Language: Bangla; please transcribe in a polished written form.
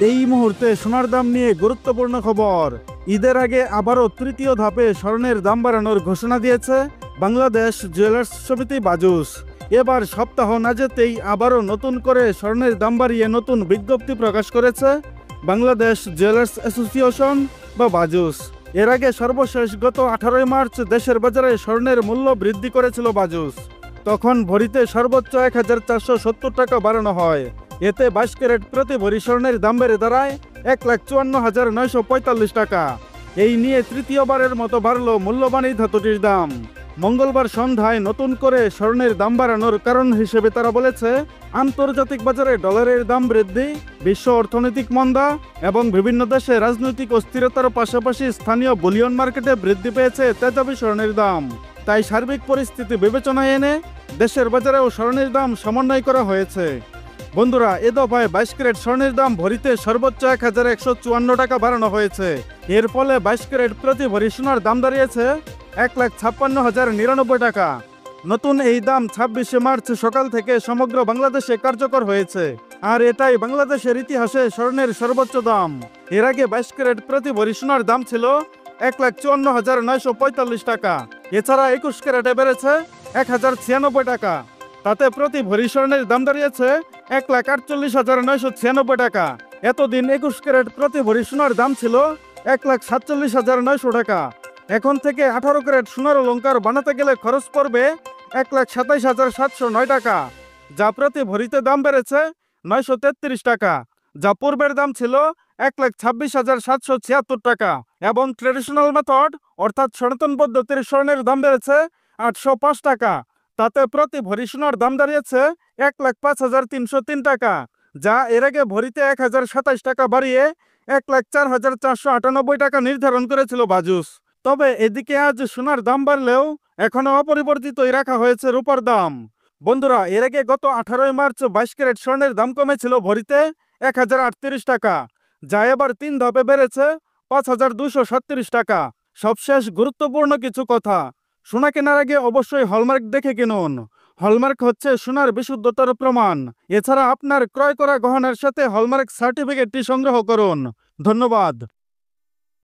এই মুহূর্তে সোনার দাম নিয়ে গুরুত্বপূর্ণ খবর। ঈদের আগে আবারও তৃতীয় ধাপে স্বর্ণের দাম বাড়ানোর ঘোষণা দিয়েছে বাংলাদেশ জুয়েলার্স সমিতি বাজুস। এবার সপ্তাহ না যেতেই আবারও নতুন করে স্বর্ণের দাম বাড়িয়ে নতুন বিজ্ঞপ্তি প্রকাশ করেছে বাংলাদেশ জুয়েলার্স অ্যাসোসিয়েশন বা বাজুস। এর আগে সর্বশেষ গত 18 মার্চ দেশের বাজারে স্বর্ণের মূল্য বৃদ্ধি করেছিল বাজুস। তখন ভরিতে সর্বোচ্চ 1470 টাকা বাড়ানো হয়। এতে 22 ক্যারেট প্রতি ভরি স্বর্ণের দাম বেড়ে দাঁড়ায় 1,54,945 টাকা। এই নিয়ে তৃতীয়বারের মতো বাড়ল মূল্যবান এই ধাতুটির দাম। মঙ্গলবার সন্ধ্যায় নতুন করে স্বর্ণের দাম বাড়ানোর কারণ হিসেবে তারা বলেছে, আন্তর্জাতিক বাজারে ডলারের দাম বৃদ্ধি, বিশ্ব অর্থনৈতিক মন্দা এবং বিভিন্ন দেশে রাজনৈতিক অস্থিরতার পাশাপাশি স্থানীয় বুলিয়ন মার্কেটে বৃদ্ধি পেয়েছে তেজাবি স্বর্ণের দাম। তাই সার্বিক পরিস্থিতি বিবেচনায় এনে দেশের বাজারেও স্বর্ণের দাম সমন্বয় করা হয়েছে। বন্ধুরা, এ দফায় 22 ক্যারেট স্বর্ণের দাম ভরিতে সর্বোচ্চ 1154 টাকা বাড়ানো হয়েছে। এর ফলে 22 ক্যারেট প্রতি ভরি সোনার দাম দাঁড়িয়েছে 1,56,099 টাকা। নতুন এই দাম 26 মার্চ সকাল থেকে সমগ্র বাংলাদেশে কার্যকর হয়েছে। আর এটাই বাংলাদেশের ইতিহাসে স্বর্ণের সর্বোচ্চ দাম। এর আগে 22 ক্যারেট প্রতি ভরি সোনার দাম ছিল 1,54,945 টাকা। এছাড়া 21 ক্যারেটে বেড়েছে 1,096 টাকা। তাতে প্রতি ভরি স্বর্ণের দাম দাঁড়িয়েছে 1,48,996 টাকা। এতদিন 21 ক্যারেট প্রতি ভরি সোনার দাম ছিল 1,47,900 টাকা। এখন থেকে 18 ক্যারেট সোনার অলংকার বানাতে গেলে খরচ পড়বে 1,27,709 টাকা, যা প্রতি ভরিতে দাম বেড়েছে 933 টাকা, যা পূর্বের দাম ছিল 1,26,776 টাকা। এবং ট্রেডিশনাল মেথড অর্থাৎ সনাতন পদ্ধতির স্বর্ণের দাম বেড়েছে 805 টাকা। তাতে প্রতি ভরি সোনার দাম দাঁড়িয়েছে 1,05,303 টাকা, যা এর আগে ভরিতে 1,027 টাকা বাড়িয়ে 1,04,498 টাকা নির্ধারণ করেছিল বাজুস। তবে এদিকে আজ সোনার দাম বাড়লেও এখনো অপরিবর্তিতই রাখা হয়েছে রূপার দাম। বন্ধুরা, এর আগে গত 18 মার্চ 22 ক্যারেট স্বর্ণের দাম কমেছিল ভরিতে 1,038 টাকা, যা এবার 3 ধাপে বেড়েছে 5,237 টাকা। সবশেষ গুরুত্বপূর্ণ কিছু কথা, সোনা কেনার আগে অবশ্যই হলমার্ক দেখে কিনুন। হলমার্ক হচ্ছে সোনার বিশুদ্ধতার প্রমাণ। এছাড়া আপনার ক্রয় করা গহনার সাথে হলমার্ক সার্টিফিকেটটি সংগ্রহ করুন। ধন্যবাদ।